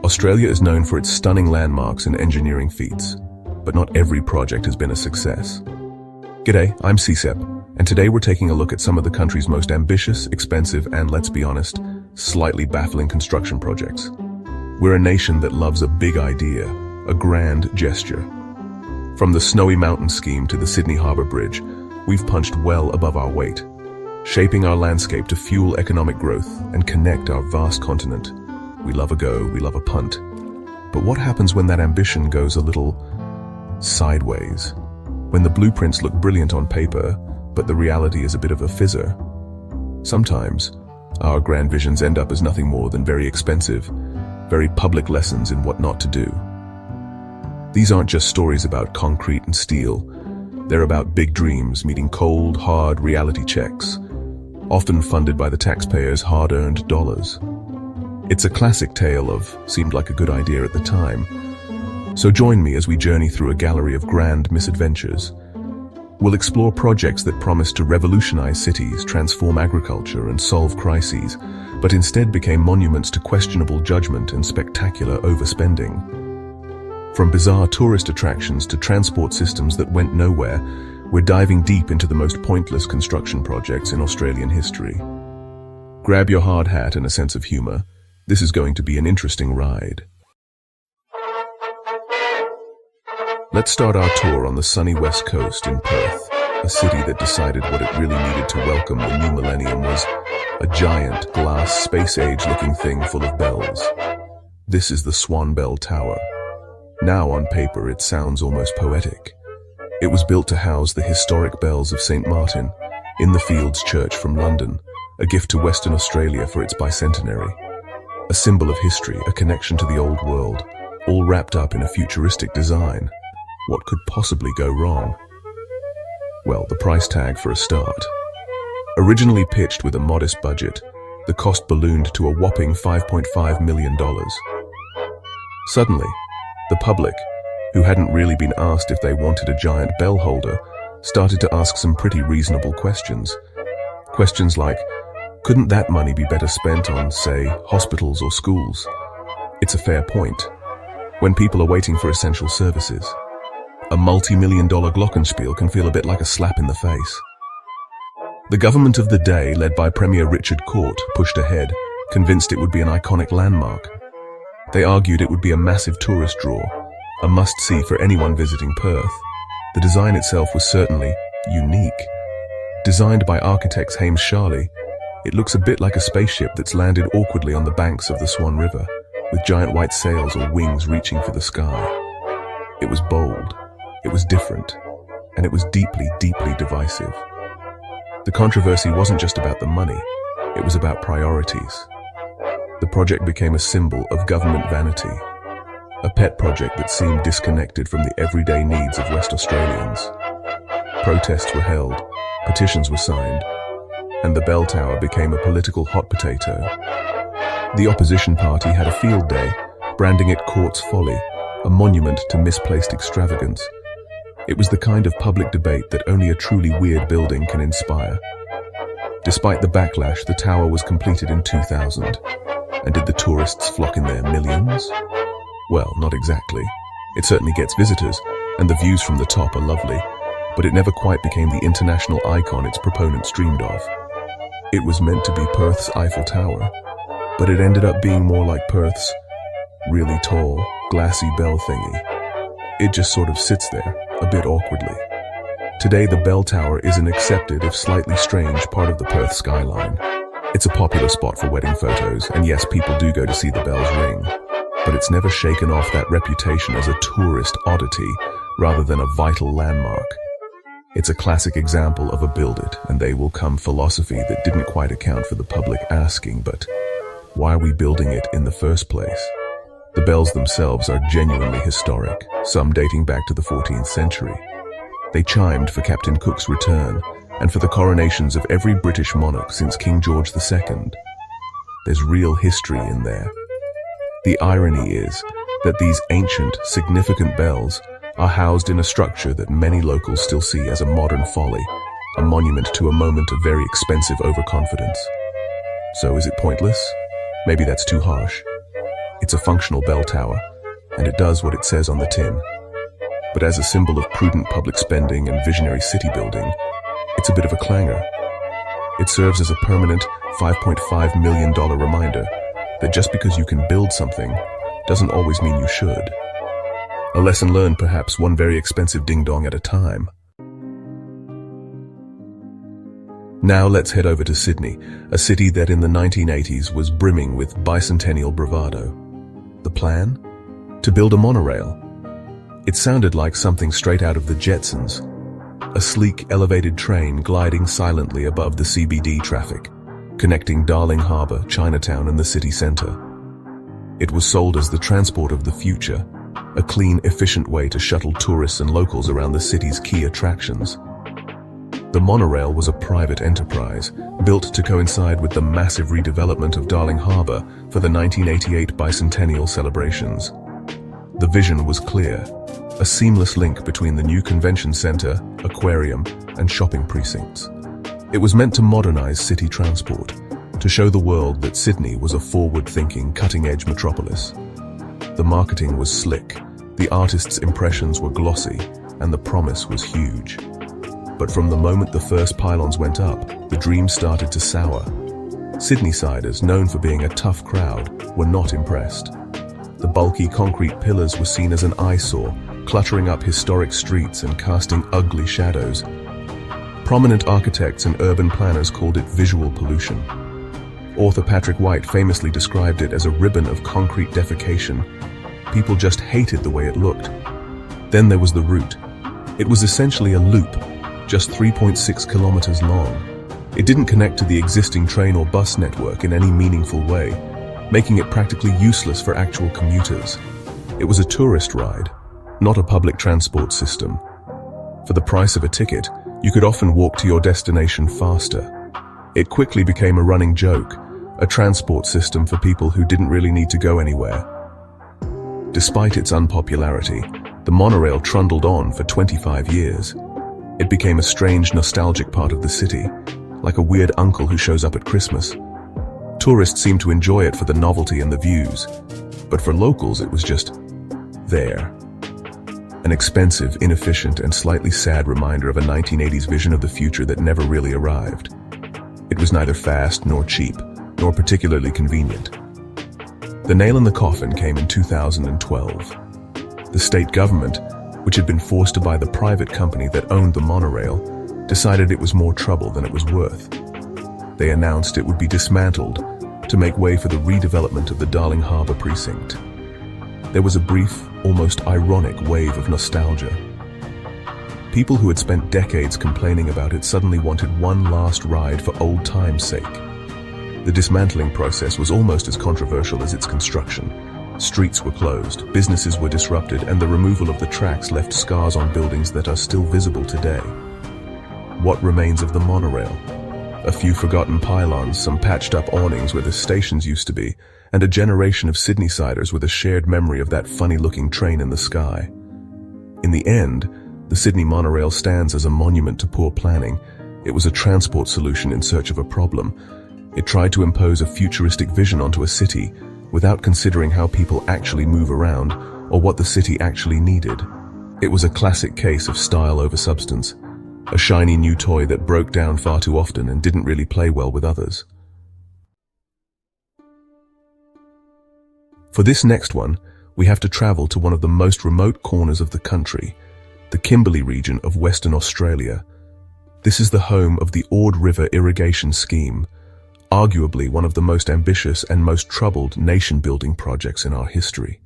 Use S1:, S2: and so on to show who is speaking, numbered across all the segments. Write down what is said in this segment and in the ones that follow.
S1: Australia is known for its stunning landmarks and engineering feats, but not every project has been a success. G'day, I'm CSEP, and today we're taking a look at some of the country's most ambitious, expensive, and, let's be honest, slightly baffling construction projects. We're a nation that loves a big idea, a grand gesture. From the Snowy Mountain scheme to the Sydney Harbour Bridge, we've punched well above our weight, shaping our landscape to fuel economic growth and connect our vast continent. We love a go, we love a punt. But what happens when that ambition goes a little sideways? When the blueprints look brilliant on paper, but the reality is a bit of a fizzer? Sometimes, our grand visions end up as nothing more than very expensive, very public lessons in what not to do. These aren't just stories about concrete and steel. They're about big dreams meeting cold, hard reality checks, often funded by the taxpayers' hard-earned dollars. It's a classic tale of seemed like a good idea at the time. So join me as we journey through a gallery of grand misadventures. We'll explore projects that promised to revolutionize cities, transform agriculture, and solve crises, but instead became monuments to questionable judgment and spectacular overspending. From bizarre tourist attractions to transport systems that went nowhere, we're diving deep into the most pointless construction projects in Australian history. Grab your hard hat and a sense of humor. This is going to be an interesting ride. Let's start our tour on the sunny west coast in Perth, a city that decided what it really needed to welcome the new millennium was a giant, glass, space-age looking thing full of bells. This is the Swan Bell Tower. Now on paper it sounds almost poetic. It was built to house the historic bells of St. Martin in the Fields Church from London, a gift to Western Australia for its bicentenary. A symbol of history, a connection to the old world, all wrapped up in a futuristic design. What could possibly go wrong? Well, the price tag for a start. Originally pitched with a modest budget, the cost ballooned to a whopping $5.5 million. Suddenly, the public, who hadn't really been asked if they wanted a giant bell holder, started to ask some pretty reasonable questions. Questions like, couldn't that money be better spent on, say, hospitals or schools? It's a fair point. When people are waiting for essential services, a multi-million-dollar glockenspiel can feel a bit like a slap in the face. The government of the day, led by Premier Richard Court, pushed ahead, convinced it would be an iconic landmark. They argued it would be a massive tourist draw, a must-see for anyone visiting Perth. The design itself was certainly unique. Designed by architects Hames Charley, it looks a bit like a spaceship that's landed awkwardly on the banks of the Swan River, with giant white sails or wings reaching for the sky. It was bold, it was different, and it was deeply, deeply divisive. The controversy wasn't just about the money, it was about priorities. The project became a symbol of government vanity, a pet project that seemed disconnected from the everyday needs of West Australians. Protests were held, petitions were signed, and the bell tower became a political hot potato. The opposition party had a field day, branding it Court's Folly, a monument to misplaced extravagance. It was the kind of public debate that only a truly weird building can inspire. Despite the backlash, the tower was completed in 2000. And did the tourists flock in their millions? Well, not exactly. It certainly gets visitors, and the views from the top are lovely, but it never quite became the international icon its proponents dreamed of. It was meant to be Perth's Eiffel Tower, but it ended up being more like Perth's really tall, glassy bell thingy. It just sort of sits there, a bit awkwardly. Today, the bell tower is an accepted, if slightly strange, part of the Perth skyline. It's a popular spot for wedding photos, and yes, people do go to see the bells ring, but it's never shaken off that reputation as a tourist oddity rather than a vital landmark. It's a classic example of a build it and they will come philosophy that didn't quite account for the public asking, but why are we building it in the first place? The bells themselves are genuinely historic, some dating back to the 14th century. They chimed for Captain Cook's return and for the coronations of every British monarch since King George II. There's real history in there. The irony is that these ancient, significant bells are housed in a structure that many locals still see as a modern folly, a monument to a moment of very expensive overconfidence. So is it pointless? Maybe that's too harsh. It's a functional bell tower, and it does what it says on the tin. But as a symbol of prudent public spending and visionary city building, it's a bit of a clangor. It serves as a permanent $5.5 million reminder that just because you can build something doesn't always mean you should. A lesson learned, perhaps, one very expensive ding-dong at a time. Now let's head over to Sydney, a city that in the 1980s was brimming with bicentennial bravado. The plan? To build a monorail. It sounded like something straight out of the Jetsons. A sleek, elevated train gliding silently above the CBD traffic, connecting Darling Harbour, Chinatown, and the city centre. It was sold as the transport of the future, a clean, efficient way to shuttle tourists and locals around the city's key attractions. The monorail was a private enterprise, built to coincide with the massive redevelopment of Darling Harbour for the 1988 bicentennial celebrations. The vision was clear, a seamless link between the new convention centre, aquarium, and shopping precincts. It was meant to modernize city transport, to show the world that Sydney was a forward-thinking, cutting-edge metropolis. The marketing was slick, the artists' impressions were glossy, and the promise was huge. But from the moment the first pylons went up, the dream started to sour. Sydneysiders, known for being a tough crowd, were not impressed. The bulky concrete pillars were seen as an eyesore, cluttering up historic streets and casting ugly shadows. Prominent architects and urban planners called it visual pollution. Author Patrick White famously described it as a ribbon of concrete defecation. People just hated the way it looked. Then there was the route. It was essentially a loop, just 3.6 kilometers long. It didn't connect to the existing train or bus network in any meaningful way, making it practically useless for actual commuters. It was a tourist ride, not a public transport system. For the price of a ticket, you could often walk to your destination faster. It quickly became a running joke, a transport system for people who didn't really need to go anywhere. Despite its unpopularity, the monorail trundled on for 25 years. It became a strange, nostalgic part of the city, like a weird uncle who shows up at Christmas. Tourists seemed to enjoy it for the novelty and the views, but for locals it was just there. An expensive, inefficient, and slightly sad reminder of a 1980s vision of the future that never really arrived. It was neither fast nor cheap, nor particularly convenient. The nail in the coffin came in 2012. The state government, which had been forced to buy the private company that owned the monorail, decided it was more trouble than it was worth. They announced it would be dismantled to make way for the redevelopment of the Darling Harbour precinct. There was a brief, almost ironic wave of nostalgia. People who had spent decades complaining about it suddenly wanted one last ride for old time's sake. The dismantling process was almost as controversial as its construction. Streets were closed, businesses were disrupted, and the removal of the tracks left scars on buildings that are still visible today. What remains of the monorail? A few forgotten pylons, some patched-up awnings where the stations used to be, and a generation of Sydneysiders with a shared memory of that funny-looking train in the sky. In the end, the Sydney monorail stands as a monument to poor planning. It was a transport solution in search of a problem. It tried to impose a futuristic vision onto a city without considering how people actually move around or what the city actually needed. It was a classic case of style over substance, a shiny new toy that broke down far too often and didn't really play well with others. For this next one, we have to travel to one of the most remote corners of the country, the Kimberley region of Western Australia. This is the home of the Ord River Irrigation Scheme, arguably one of the most ambitious and most troubled nation-building projects in our history.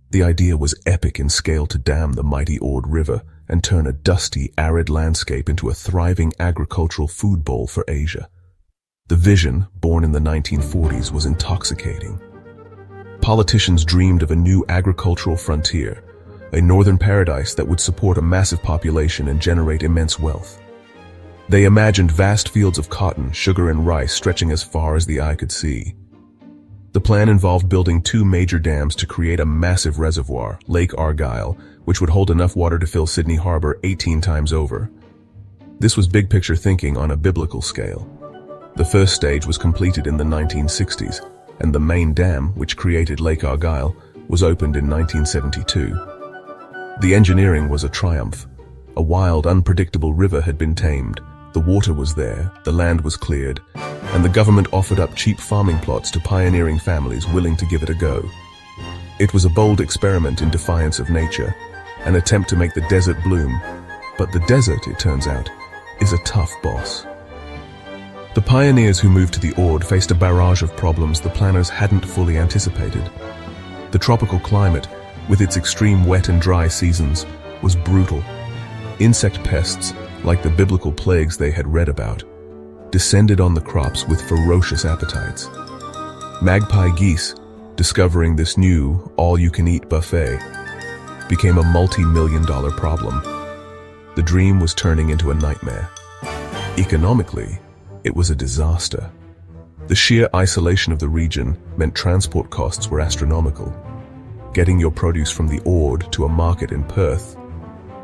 S1: The idea was epic in scale to dam the mighty Ord River and turn a dusty, arid landscape into a thriving agricultural food bowl for Asia. The vision, born in the 1940s, was intoxicating. Politicians dreamed of a new agricultural frontier, a northern paradise that would support a massive population and generate immense wealth. They imagined vast fields of cotton, sugar, and rice stretching as far as the eye could see. The plan involved building 2 major dams to create a massive reservoir, Lake Argyle, which would hold enough water to fill Sydney Harbour 18 times over. This was big-picture thinking on a biblical scale. The first stage was completed in the 1960s, and the main dam, which created Lake Argyle, was opened in 1972. The engineering was a triumph. A wild, unpredictable river had been tamed, the water was there, the land was cleared, and the government offered up cheap farming plots to pioneering families willing to give it a go. It was a bold experiment in defiance of nature, an attempt to make the desert bloom. But the desert, it turns out, is a tough boss. The pioneers who moved to the Ord faced a barrage of problems the planners hadn't fully anticipated. The tropical climate, with its extreme wet and dry seasons, was brutal. Insect pests, like the biblical plagues they had read about, descended on the crops with ferocious appetites. Magpie geese, discovering this new all-you-can-eat buffet, became a multi-million-dollar problem. The dream was turning into a nightmare. Economically, it was a disaster. The sheer isolation of the region meant transport costs were astronomical. Getting your produce from the Ord to a market in Perth,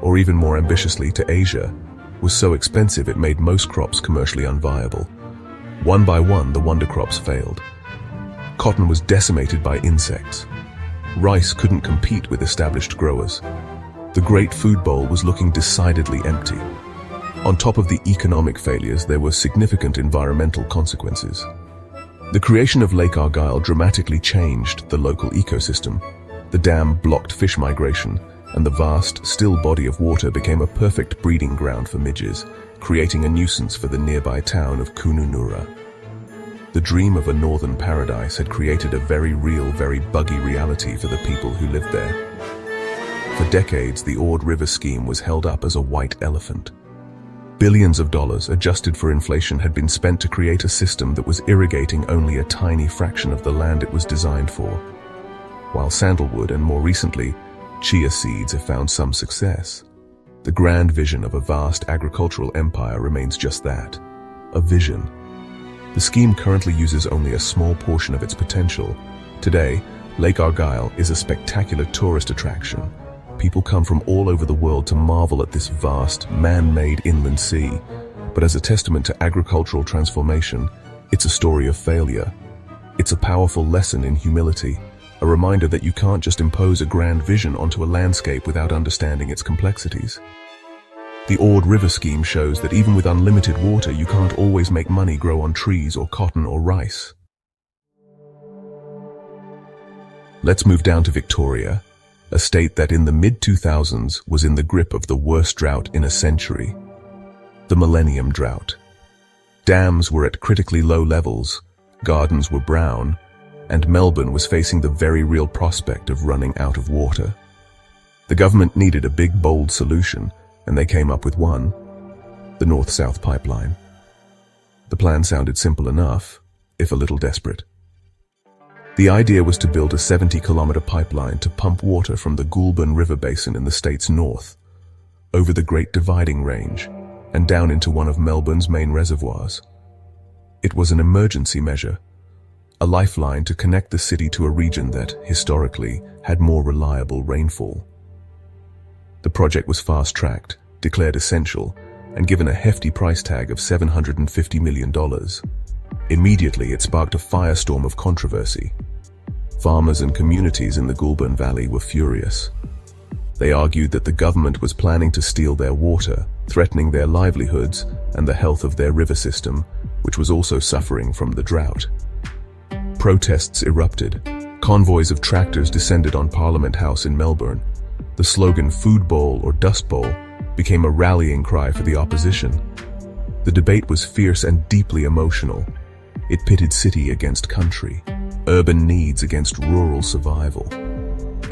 S1: or even more ambitiously to Asia, was so expensive it made most crops commercially unviable. One by one, the wonder crops failed. Cotton was decimated by insects. Rice couldn't compete with established growers. The Great Food Bowl was looking decidedly empty. On top of the economic failures, there were significant environmental consequences. The creation of Lake Argyle dramatically changed the local ecosystem. The dam blocked fish migration, and the vast, still body of water became a perfect breeding ground for midges, creating a nuisance for the nearby town of Kununurra. The dream of a northern paradise had created a very real, very buggy reality for the people who lived there. For decades, the Ord River scheme was held up as a white elephant. Billions of dollars, adjusted for inflation, had been spent to create a system that was irrigating only a tiny fraction of the land it was designed for. While sandalwood and, more recently, chia seeds have found some success, the grand vision of a vast agricultural empire remains just that, a vision. The scheme currently uses only a small portion of its potential. Today, Lake Argyle is a spectacular tourist attraction. People come from all over the world to marvel at this vast, man-made inland sea. But as a testament to agricultural transformation, it's a story of failure. It's a powerful lesson in humility, a reminder that you can't just impose a grand vision onto a landscape without understanding its complexities. The Ord River scheme shows that even with unlimited water, you can't always make money grow on trees or cotton or rice. Let's move down to Victoria, a state that in the mid-2000s was in the grip of the worst drought in a century, the Millennium Drought. Dams were at critically low levels, gardens were brown, and Melbourne was facing the very real prospect of running out of water. The government needed a big, bold solution, and they came up with one: the North-South Pipeline. The plan sounded simple enough, if a little desperate. The idea was to build a 70-kilometer pipeline to pump water from the Goulburn River basin in the state's north, over the Great Dividing Range, and down into one of Melbourne's main reservoirs. It was an emergency measure, a lifeline to connect the city to a region that, historically, had more reliable rainfall. The project was fast-tracked, declared essential, and given a hefty price tag of $750 million. Immediately, it sparked a firestorm of controversy. Farmers and communities in the Goulburn Valley were furious. They argued that the government was planning to steal their water, threatening their livelihoods and the health of their river system, which was also suffering from the drought. Protests erupted. Convoys of tractors descended on Parliament House in Melbourne. The slogan "Food Bowl" or "Dust Bowl" became a rallying cry for the opposition. The debate was fierce and deeply emotional. It pitted city against country, urban needs against rural survival.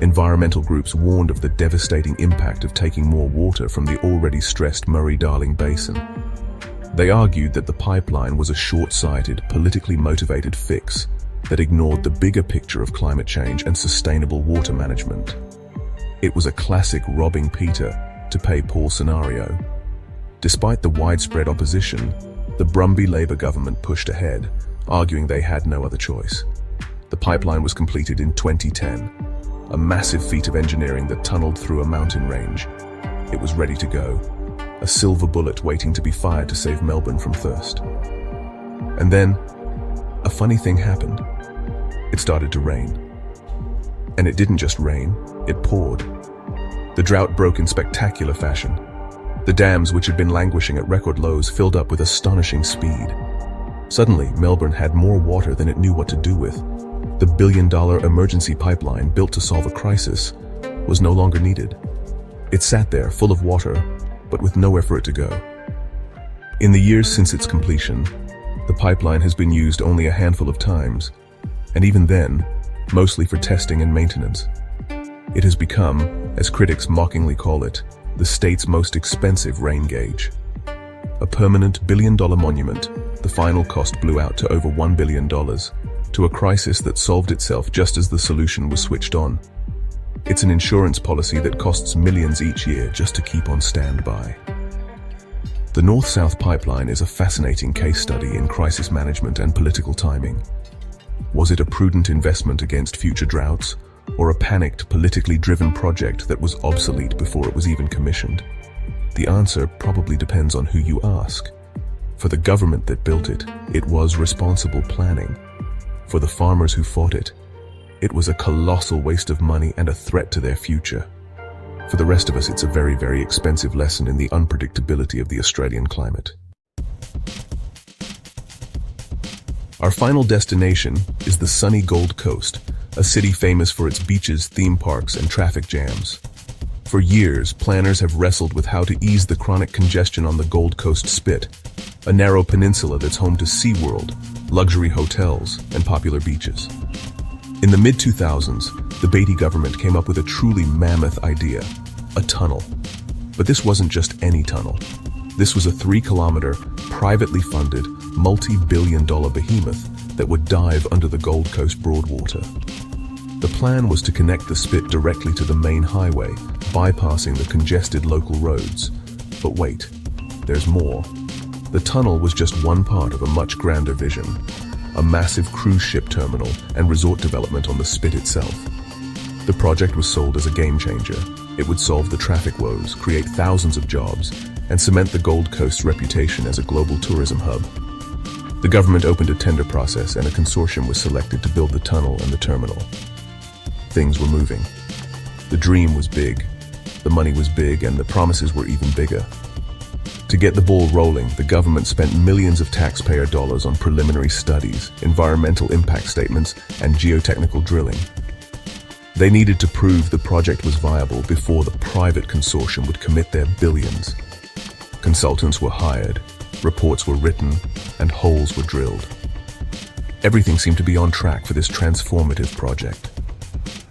S1: Environmental groups warned of the devastating impact of taking more water from the already stressed Murray-Darling Basin. They argued that the pipeline was a short-sighted, politically motivated fix that ignored the bigger picture of climate change and sustainable water management. It was a classic robbing Peter to pay Paul scenario. Despite the widespread opposition, the Brumby Labour government pushed ahead, arguing they had no other choice. The pipeline was completed in 2010, a massive feat of engineering that tunneled through a mountain range. It was ready to go, a silver bullet waiting to be fired to save Melbourne from thirst. And then, a funny thing happened. it started to rain. And it didn't just rain, it poured. The drought broke in spectacular fashion. The dams, which had been languishing at record lows, filled up with astonishing speed. Suddenly, Melbourne had more water than it knew what to do with. The billion-dollar emergency pipeline built to solve a crisis was no longer needed. It sat there, full of water, but with nowhere for it to go. In the years since its completion, the pipeline has been used only a handful of times, and even then, mostly for testing and maintenance. It has become, as critics mockingly call it, the state's most expensive rain gauge. A permanent billion-dollar monument, the final cost blew out to over $1 billion, to a crisis that solved itself just as the solution was switched on. It's an insurance policy that costs millions each year just to keep on standby. The North-South Pipeline is a fascinating case study in crisis management and political timing. Was it a prudent investment against future droughts, or a panicked, politically driven project that was obsolete before it was even commissioned? The answer probably depends on who you ask. For the government that built it, it was responsible planning. For the farmers who fought it, it was a colossal waste of money and a threat to their future. For the rest of us, it's a very, very expensive lesson in the unpredictability of the Australian climate. Our final destination is the sunny Gold Coast, a city famous for its beaches, theme parks, and traffic jams. For years, planners have wrestled with how to ease the chronic congestion on the Gold Coast Spit, a narrow peninsula that's home to SeaWorld, luxury hotels, and popular beaches. In the mid-2000s, the Beatty government came up with a truly mammoth idea, a tunnel. But this wasn't just any tunnel. This was a 3-kilometer, privately funded, multi-billion-dollar behemoth that would dive under the Gold Coast Broadwater. The plan was to connect the Spit directly to the main highway, bypassing the congested local roads. But wait, there's more. The tunnel was just one part of a much grander vision, a massive cruise ship terminal and resort development on the Spit itself. The project was sold as a game changer. It would solve the traffic woes, create thousands of jobs, and cement the Gold Coast's reputation as a global tourism hub. The government opened a tender process and a consortium was selected to build the tunnel and the terminal. Things were moving. The dream was big, the money was big, and the promises were even bigger. To get the ball rolling, the government spent millions of taxpayer dollars on preliminary studies, environmental impact statements, and geotechnical drilling. They needed to prove the project was viable before the private consortium would commit their billions. Consultants were hired, reports were written, and holes were drilled. Everything seemed to be on track for this transformative project.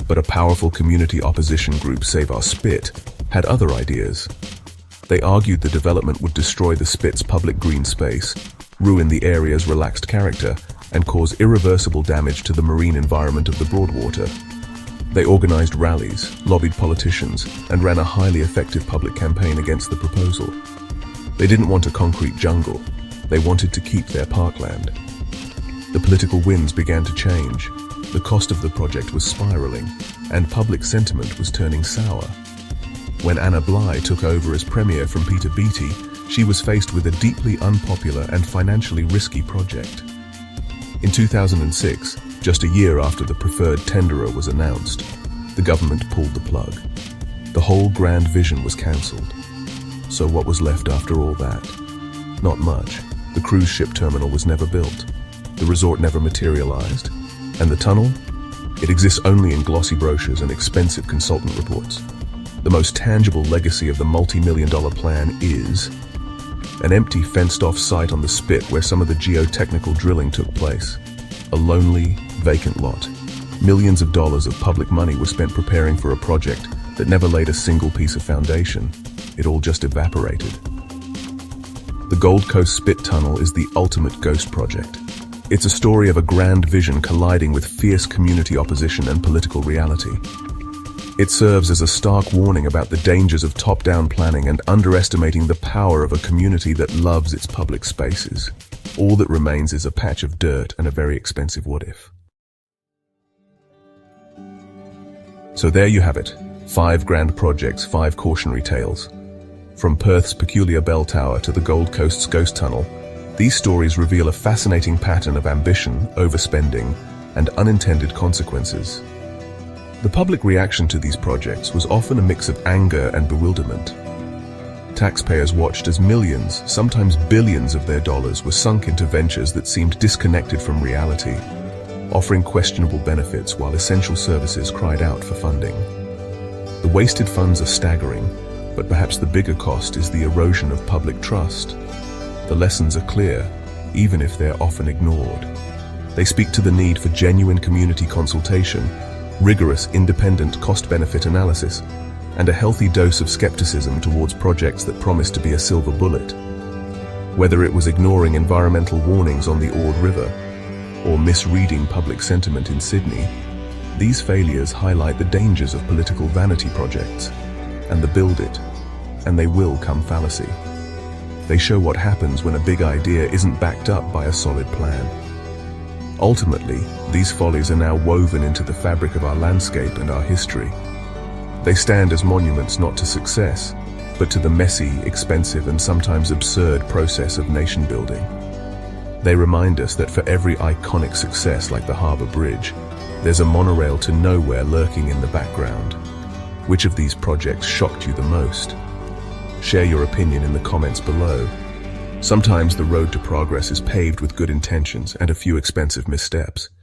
S1: But a powerful community opposition group, Save Our Spit, had other ideas. They argued the development would destroy the Spit's public green space, ruin the area's relaxed character, and cause irreversible damage to the marine environment of the Broadwater. They organized rallies, lobbied politicians, and ran a highly effective public campaign against the proposal. They didn't want a concrete jungle. They wanted to keep their parkland. The political winds began to change. The cost of the project was spiraling, and public sentiment was turning sour. When Anna Bligh took over as Premier from Peter Beattie, she was faced with a deeply unpopular and financially risky project. In 2006, just a year after the preferred tenderer was announced, the government pulled the plug. The whole grand vision was cancelled. So what was left after all that? Not much. The cruise ship terminal was never built. The resort never materialized. And the tunnel? It exists only in glossy brochures and expensive consultant reports. The most tangible legacy of the multi-million-dollar plan is an empty, fenced-off site on the Spit where some of the geotechnical drilling took place. A lonely, vacant lot. Millions of dollars of public money were spent preparing for a project that never laid a single piece of foundation. It all just evaporated. The Gold Coast Spit Tunnel is the ultimate ghost project. It's a story of a grand vision colliding with fierce community opposition and political reality. It serves as a stark warning about the dangers of top-down planning and underestimating the power of a community that loves its public spaces. All that remains is a patch of dirt and a very expensive what-if. So there you have it. 5 grand projects, 5 cautionary tales. From Perth's peculiar bell tower to the Gold Coast's ghost tunnel, these stories reveal a fascinating pattern of ambition, overspending, and unintended consequences. The public reaction to these projects was often a mix of anger and bewilderment. Taxpayers watched as millions, sometimes billions of their dollars were sunk into ventures that seemed disconnected from reality, offering questionable benefits while essential services cried out for funding. The wasted funds are staggering, but perhaps the bigger cost is the erosion of public trust. The lessons are clear, even if they're often ignored. They speak to the need for genuine community consultation, rigorous independent cost-benefit analysis, and a healthy dose of skepticism towards projects that promise to be a silver bullet. Whether it was ignoring environmental warnings on the Ord River or misreading public sentiment in Sydney, these failures highlight the dangers of political vanity projects and the build it, and they will come fallacy. They show what happens when a big idea isn't backed up by a solid plan. Ultimately, these follies are now woven into the fabric of our landscape and our history. They stand as monuments not to success, but to the messy, expensive, and sometimes absurd process of nation building. They remind us that for every iconic success like the Harbour Bridge, there's a monorail to nowhere lurking in the background. Which of these projects shocked you the most? Share your opinion in the comments below. Sometimes the road to progress is paved with good intentions and a few expensive missteps.